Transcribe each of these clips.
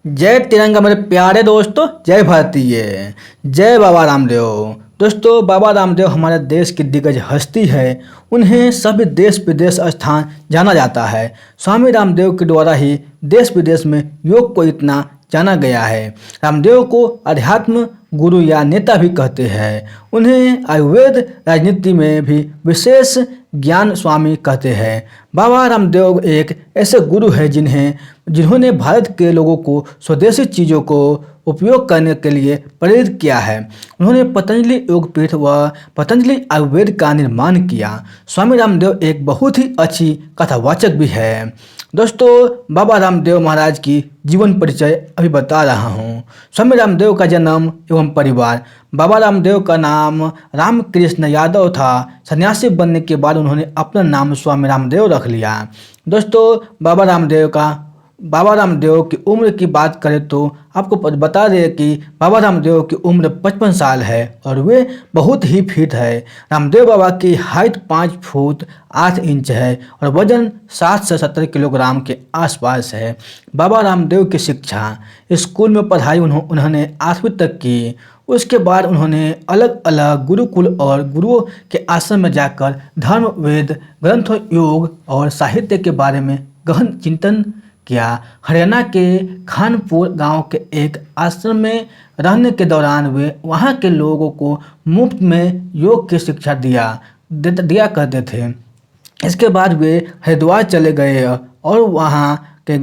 जय तिरंगा मेरे प्यारे दोस्तों, जय भारतीय, जय बाबा रामदेव। दोस्तों, बाबा रामदेव हमारे देश की दिग्गज हस्ती है। उन्हें सभी देश विदेश स्थान जाना जाता है। स्वामी रामदेव के द्वारा ही देश विदेश में योग को इतना जाना गया है। रामदेव को अध्यात्म गुरु या नेता भी कहते हैं। उन्हें आयुर्वेद राजनीति में भी विशेष ज्ञान स्वामी कहते हैं। बाबा रामदेव एक ऐसे गुरु हैं जिन्होंने भारत के लोगों को स्वदेशी चीज़ों को उपयोग करने के लिए प्रेरित किया है। उन्होंने पतंजलि योगपीठ व पतंजलि आयुर्वेद का निर्माण किया। स्वामी रामदेव एक बहुत ही अच्छी कथावाचक भी है। दोस्तों, बाबा रामदेव महाराज की जीवन परिचय अभी बता रहा हूँ। स्वामी रामदेव का जन्म एवं परिवार। बाबा रामदेव का नाम रामकृष्ण यादव था। सन्यासी बनने के बाद उन्होंने अपना नाम स्वामी रामदेव रख लिया। दोस्तों, बाबा रामदेव की उम्र की बात करें तो आपको बता दें कि बाबा रामदेव की उम्र 55 साल है और वे बहुत ही फिट है। रामदेव बाबा की हाइट 5 फुट 8 इंच है और वजन 60 से 70 किलोग्राम के आसपास है। बाबा रामदेव की शिक्षा स्कूल में पढ़ाई उन्होंने 8वीं तक की। उसके बाद उन्होंने अलग अलग गुरुकुल और गुरुओं के आश्रम में जाकर धर्म, वेद ग्रंथों, योग और साहित्य के बारे में गहन चिंतन किया। हरियाणा के खानपुर गांव के एक आश्रम में रहने के दौरान वे वहां के लोगों को मुफ्त में योग की शिक्षा दिया करते थे। इसके बाद वे हरिद्वार चले गए और वहां के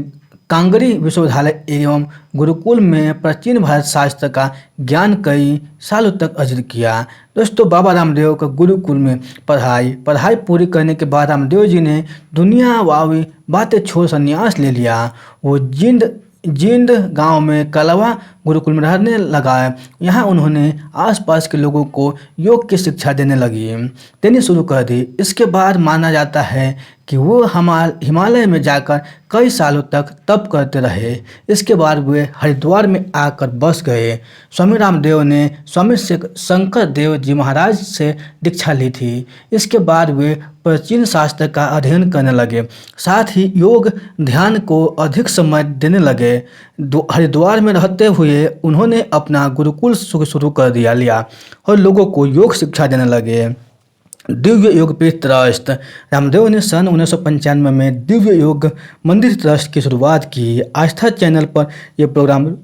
कांगड़ी विश्वविद्यालय एवं गुरुकुल में प्राचीन भारत शास्त्र का ज्ञान कई सालों तक अर्जित किया। दोस्तों, बाबा रामदेव का गुरुकुल में पढ़ाई पूरी करने के बाद रामदेव जी ने दुनियावी बातें छोड़ संन्यास ले लिया। वो जींद गांव में कलवा गुरुकुल में रहने लगा। यहाँ उन्होंने आसपास के लोगों को योग की शिक्षा देनी शुरू कर दी। इसके बाद माना जाता है कि वो हिमालय में जाकर कई सालों तक तप करते रहे। इसके बाद वे हरिद्वार में आकर बस गए। स्वामी रामदेव ने स्वामी शंकर देव जी महाराज से दीक्षा ली थी। इसके बाद वे प्राचीन शास्त्र का अध्ययन करने लगे, साथ ही योग ध्यान को अधिक समय देने लगे। हरिद्वार में रहते हुए उन्होंने अपना गुरुकुल शुरू कर लिया और लोगों को योग शिक्षा देने लगे। दिव्य योगपीठ ट्रस्ट। रामदेव ने सन 1995 में दिव्य योग मंदिर ट्रस्ट की शुरुआत की। आस्था चैनल पर यह प्रोग्राम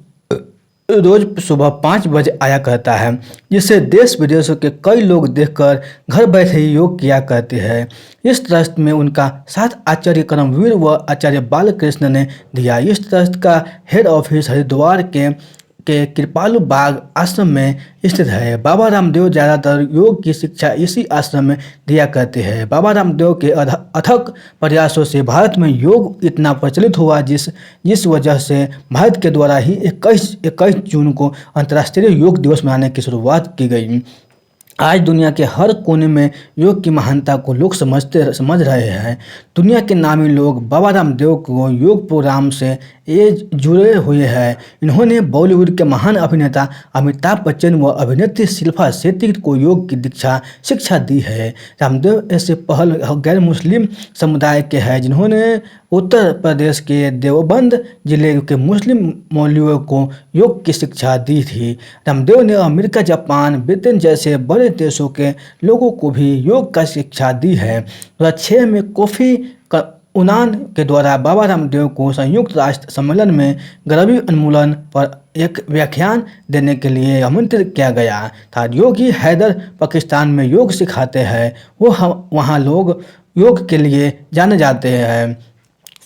रोज सुबह 5 बजे आया करता है, जिसे देश विदेशों के कई लोग देखकर घर बैठे ही योग किया करते हैं। इस ट्रस्ट में उनका साथ आचार्य कर्मवीर व आचार्य बालकृष्ण ने दिया। इस ट्रस्ट का हेड ऑफिस हरिद्वार के कृपालु बाग आश्रम में स्थित है। बाबा रामदेव ज़्यादातर योग की शिक्षा इसी आश्रम में दिया करते हैं। बाबा रामदेव के अथक प्रयासों से भारत में योग इतना प्रचलित हुआ जिस वजह से भारत के द्वारा ही 21 जून को अंतर्राष्ट्रीय योग दिवस मनाने की शुरुआत की गई। आज दुनिया के हर कोने में योग की महानता को लोग समझ रहे हैं। दुनिया के नामी लोग बाबा रामदेव को योग प्रोग्राम से जुड़े हुए हैं। इन्होंने बॉलीवुड के महान अभिनेता अमिताभ बच्चन व अभिनेत्री शिल्पा शेट्टी को योग की शिक्षा दी है। रामदेव ऐसे पहल गैर मुस्लिम समुदाय के हैं जिन्होंने उत्तर प्रदेश के देवबंद जिले के मुस्लिम मौलवियों को योग की शिक्षा दी थी। रामदेव ने अमेरिका, जापान, ब्रिटेन जैसे बड़े देशों के लोगों को भी योग का शिक्षा दी है। 2006 में कोफी उनान के द्वारा बाबा रामदेव को संयुक्त राष्ट्र सम्मेलन में गरीबी उन्मूलन पर एक व्याख्यान देने के लिए आमंत्रित किया गया था। योगी हैदर पाकिस्तान में योग सिखाते हैं। वो वहाँ लोग योग के लिए जाने जाते हैं।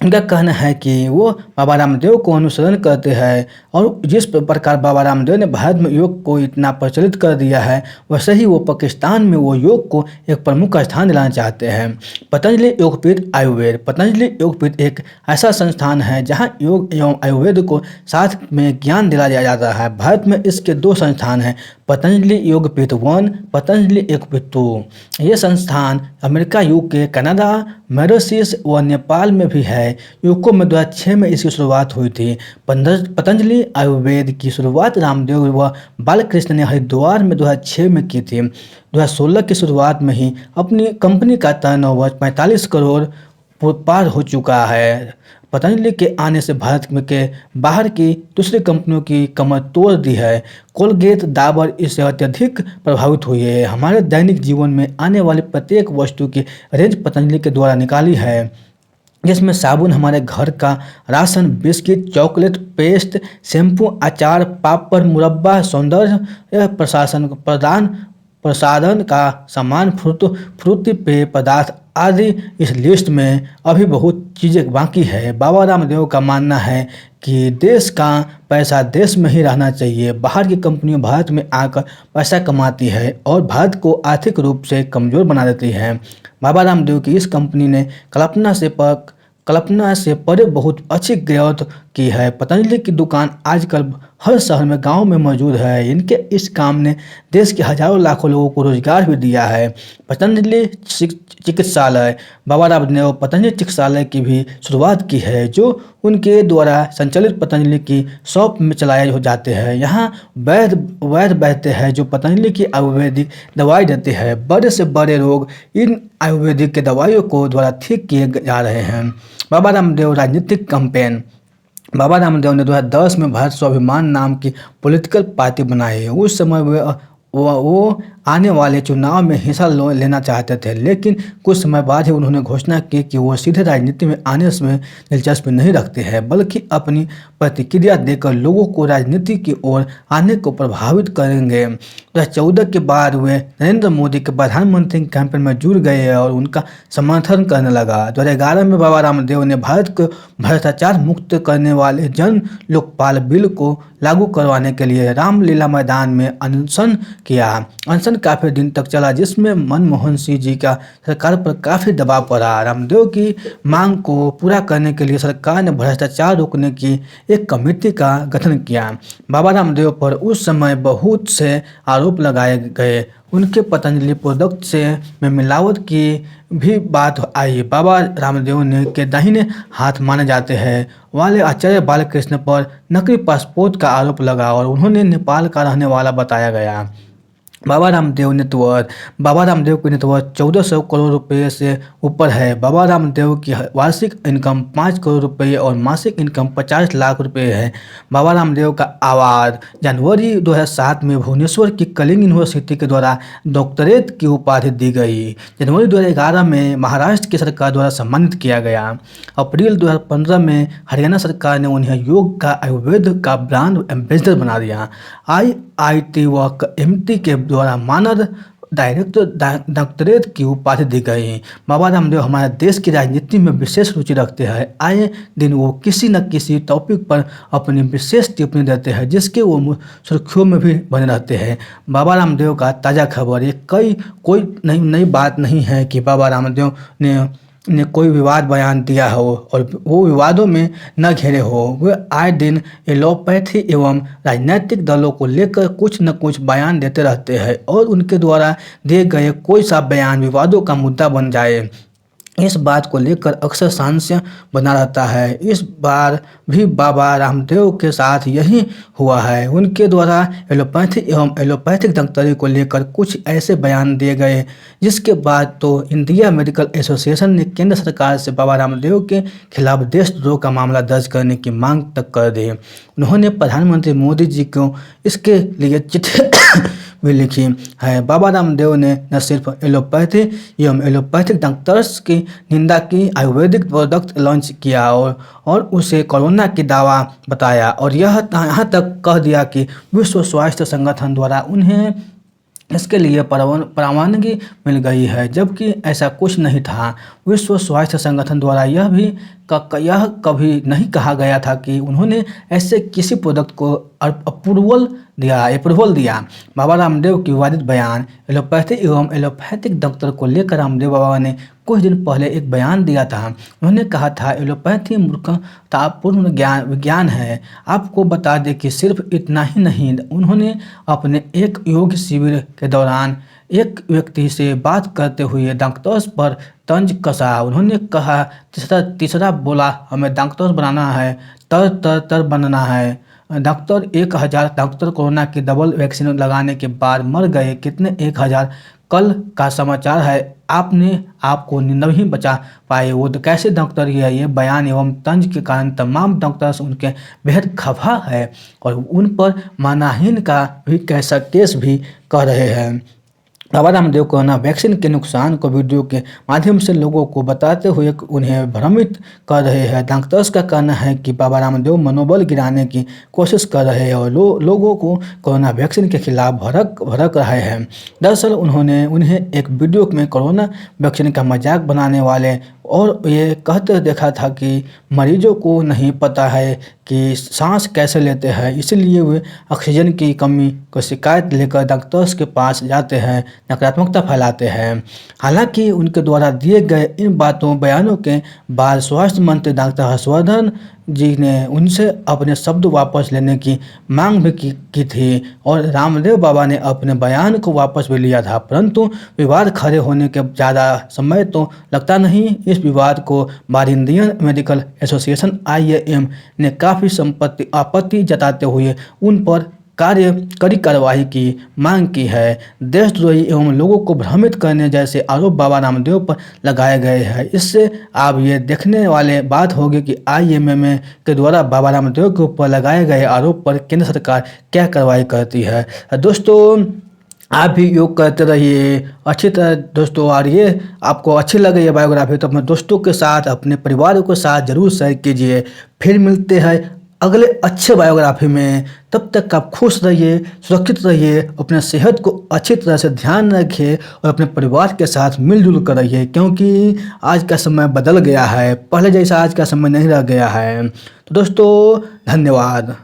उनका कहना है कि वो बाबा रामदेव को अनुसरण करते हैं और जिस प्रकार बाबा रामदेव ने भारत में योग को इतना प्रचलित कर दिया है, वैसे ही वो पाकिस्तान में वो योग को एक प्रमुख स्थान दिलाना चाहते हैं। पतंजलि योगपीठ आयुर्वेद। पतंजलि योगपीठ एक ऐसा संस्थान है जहां योग एवं आयुर्वेद को साथ में ज्ञान दिलाया जाता है। भारत में इसके 2 संस्थान हैं, पतंजलि योगपीठ 1, पतंजलि योगपीठ 2। ये संस्थान अमेरिका, यूके, कनाडा, मॉरिशस व नेपाल में भी है। यूके में 2006 में इसकी शुरुआत हुई थी। पतंजलि आयुर्वेद की शुरुआत रामदेव व बालकृष्ण ने हरिद्वार में 2006 में की थी। 2016 की शुरुआत में ही अपनी कंपनी का टर्नओवर 45 करोड़ पार हो चुका है। पतंजलि के आने से भारत में के बाहर की दूसरी कंपनियों की कमर तोड़ दी है। कोलगेट, डाबर इससे अत्यधिक प्रभावित हुई है। हमारे दैनिक जीवन में आने वाली प्रत्येक वस्तु की रेंज पतंजलि के द्वारा निकाली है, जिसमें साबुन, हमारे घर का ration, biscuit, chocolate, paste, shampoo, अचार, पापड़, मुरब्बा, सौंदर्य प्रसाधन का सामान, फ्रूटी पेय पदार्थ आदि। इस लिस्ट में अभी बहुत चीज़ें बाकी है। बाबा रामदेव का मानना है कि देश का पैसा देश में ही रहना चाहिए। बाहर की कंपनियां भारत में आकर पैसा कमाती है और भारत को आर्थिक रूप से कमज़ोर बना देती है। बाबा रामदेव की इस कंपनी ने कल्पना से परे बहुत अच्छी ग्रोथ की है। पतंजलि की दुकान आजकल हर शहर में, गांव में मौजूद है। इनके इस काम ने देश के हजारों लाखों लोगों को रोजगार भी दिया है। पतंजलि चिकित्सालय, बाबा रामदेव पतंजलि चिकित्सालय की भी शुरुआत की है, जो उनके द्वारा संचालित पतंजलि की शॉप में चलाए हो जाते हैं। यहाँ वैद्य बैठते हैं जो पतंजलि की आयुर्वेदिक दवाई देते हैं। बड़े से बड़े रोग इन आयुर्वेदिक के दवाइयों को द्वारा ठीक किए जा रहे हैं। बाबा रामदेव राजनीतिक कैंपेन। बाबा रामदेव ने 2010 में भारत स्वाभिमान नाम की पॉलिटिकल पार्टी बनाई। उस समय वो आने वाले चुनाव में हिस्सा लेना चाहते थे, लेकिन कुछ समय बाद ही उन्होंने घोषणा की कि वो सीधे राजनीति में आने में दिलचस्पी नहीं रखते हैं, बल्कि अपनी प्रतिक्रिया देकर लोगों को राजनीति की ओर आने को प्रभावित करेंगे। 2014 के बाद वे नरेंद्र मोदी के प्रधानमंत्री कैंपेन में जुड़ गए और उनका समर्थन करने लगा। 2011 में बाबा रामदेव ने भारत को भ्रष्टाचार मुक्त करने वाले जन लोकपाल बिल को लागू करवाने के लिए रामलीला मैदान में अनशन किया। अनशन काफ़ी दिन तक चला, जिसमें मनमोहन सिंह जी का सरकार पर काफ़ी दबाव पड़ा। रामदेव की मांग को पूरा करने के लिए सरकार ने भ्रष्टाचार रोकने की एक कमेटी का गठन किया। बाबा रामदेव पर उस समय बहुत से आरोप लगाए गए। उनके पतंजलि प्रोडक्ट में मिलावट की भी बात आई। बाबा रामदेव ने के दाहिने हाथ माने जाते हैं वाले आचार्य बालकृष्ण पर नकली पासपोर्ट का आरोप लगा और उन्होंने नेपाल का रहने वाला बताया गया। बाबा रामदेव की नेटवर्थ 1400 करोड़ रुपए से ऊपर है। बाबा रामदेव की वार्षिक इनकम 5 करोड़ रुपए और मासिक इनकम 50 लाख रुपए है। बाबा रामदेव का अवार्ड जनवरी 2007 में भुवनेश्वर की कलिंग यूनिवर्सिटी के द्वारा डॉक्टरेट की उपाधि दी गई। जनवरी 2011 में महाराष्ट्र की सरकार द्वारा सम्मानित किया गया। अप्रैल 2015 में हरियाणा सरकार ने उन्हें योग का आयुर्वेद का ब्रांड एम्बेसडर बना दिया। IIT व MT के द्वारा मानद डॉक्टरेट की उपाधि दी गई। बाबा रामदेव हमारे देश की राजनीति में विशेष रुचि रखते हैं। आए दिन वो किसी न किसी टॉपिक पर अपनी विशेष टिप्पणी देते हैं, जिसके वो सुर्खियों में भी बने रहते हैं। बाबा रामदेव का ताज़ा खबर। ये कोई नई बात नहीं है कि बाबा रामदेव ने कोई विवाद बयान दिया हो और वो विवादों में न घिरे हो। वे आए दिन एलोपैथी एवं राजनीतिक दलों को लेकर कुछ न कुछ बयान देते रहते हैं और उनके द्वारा दिए गए कोई सा बयान विवादों का मुद्दा बन जाए, इस बात को लेकर अक्सर सांस्य बना रहता है। इस बार भी बाबा रामदेव के साथ यही हुआ है। उनके द्वारा एलोपैथी एवं एलोपैथिक डॉक्टरी को लेकर कुछ ऐसे बयान दिए गए, जिसके बाद तो इंडिया मेडिकल एसोसिएशन ने केंद्र सरकार से बाबा रामदेव के खिलाफ देशद्रोह का मामला दर्ज करने की मांग तक कर दी। उन्होंने प्रधानमंत्री मोदी जी को इसके लिए चिट्ठी भी लिखी है। बाबा रामदेव ने न सिर्फ एलोपैथी एवं एलोपैथिक डॉक्टर्स की निंदा की, आयुर्वेदिक प्रोडक्ट लॉन्च किया और उसे कोरोना की दावा बताया और यहाँ तक कह दिया कि विश्व स्वास्थ्य संगठन द्वारा उन्हें इसके लिए परवानगी मिल गई है, जबकि ऐसा कुछ नहीं था। विश्व स्वास्थ्य संगठन द्वारा यह कभी नहीं कहा गया था कि उन्होंने ऐसे किसी प्रोडक्ट को अप्रूवल दिया। बाबा रामदेव की विवादित बयान। एलोपैथी एवं एलोपैथिक डॉक्टर को लेकर रामदेव बाबा ने कुछ दिन पहले एक बयान दिया था। उन्होंने कहा था, एलोपैथी मूर्खतापूर्ण विज्ञान है। आपको बता दें कि सिर्फ इतना ही नहीं, उन्होंने अपने एक योग शिविर के दौरान एक व्यक्ति से बात करते हुए डॉक्टर्स पर तंज कसा। उन्होंने कहा, तीसरा बोला, हमें डॉक्टर्स बनाना है, तर बनना है। डॉक्टर 1000 डॉक्टर कोरोना की डबल वैक्सीन लगाने के बाद मर गए। कितने 1000 कल का समाचार है, आपने आपको नहीं बचा पाए। वो तो कैसे डॉक्टर ये बयान एवं तंज के कारण तमाम डॉक्टर्स उनके बेहद खफा है और उन पर मानहानि का भी कैसा केस भी कर रहे हैं। बाबा रामदेव कोरोना वैक्सीन के नुकसान को वीडियो के माध्यम से लोगों को बताते हुए उन्हें भ्रमित कर रहे हैं। डॉक्टर्स का कहना है कि बाबा रामदेव मनोबल गिराने की कोशिश कर रहे हैं और लोगों को कोरोना वैक्सीन के खिलाफ भड़क रहे हैं। दरअसल उन्हें एक वीडियो में कोरोना वैक्सीन का मजाक बनाने वाले और ये कहते देखा था कि मरीजों को नहीं पता है कि सांस कैसे लेते हैं, इसलिए वे ऑक्सीजन की कमी को शिकायत लेकर डॉक्टर्स के पास जाते हैं, नकारात्मकता फैलाते हैं। हालांकि उनके द्वारा दिए गए इन बयानों के बाद स्वास्थ्य मंत्री डॉक्टर हर्षवर्धन जी ने उनसे अपने शब्द वापस लेने की मांग भी की थी और रामदेव बाबा ने अपने बयान को वापस भी लिया था, परंतु विवाद खड़े होने के ज़्यादा समय तो लगता नहीं। इस विवाद को बार इंडियन मेडिकल एसोसिएशन IAM ने काफ़ी आपत्ति जताते हुए उन पर कड़ी कार्रवाई की मांग की है। देशद्रोही एवं लोगों को भ्रमित करने जैसे आरोप बाबा रामदेव पर लगाए गए हैं। इससे अब ये देखने वाले बात होगी कि IAM के द्वारा बाबा रामदेव के ऊपर लगाए गए आरोप पर केंद्र सरकार क्या कार्रवाई करती है। दोस्तों, आप भी योग करते रहिए अच्छी तरह दोस्तों, और ये आपको अच्छी लगे ये बायोग्राफी तो अपने दोस्तों के साथ, अपने परिवार के साथ ज़रूर शेयर कीजिए। फिर मिलते हैं अगले अच्छे बायोग्राफी में। तब तक आप खुश रहिए, सुरक्षित रहिए, अपने सेहत को अच्छी तरह से ध्यान रखिए और अपने परिवार के साथ मिलजुल कर रहिए, क्योंकि आज का समय बदल गया है, पहले जैसा आज का समय नहीं रह गया है। तो दोस्तों, धन्यवाद।